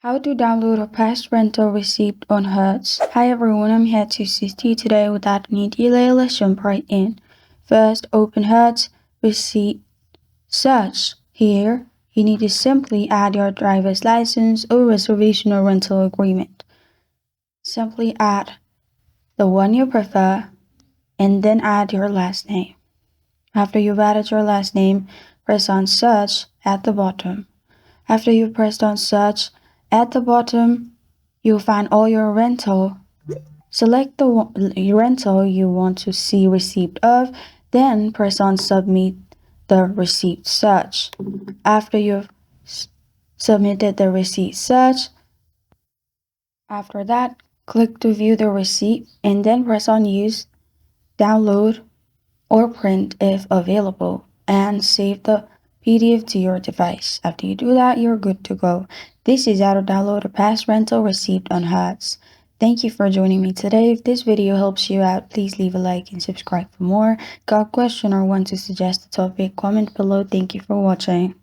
How to download a past rental receipt on Hertz. Hi everyone, I'm here to assist you today. Without any delay, let's jump right in. First, open Hertz receipt search. Here, you need to simply add your driver's license or reservation or rental agreement. Simply add the one you prefer and then add your last name. After you've added your last name, press on search at the bottom. After you've pressed on search, at the bottom, you'll find all your rental. Select the rental you want to see receipt of, then press on submit the receipt search. After you've submitted the receipt search, after that, click to view the receipt and then press on use, download, or print if available, and save the PDF to your device. After you do that, you're good to go. This is how to download a past rental receipt on Hertz. Thank you for joining me today. If this video helps you out, please leave a like and subscribe for more. Got a question or want to suggest a topic? Comment below. Thank you for watching.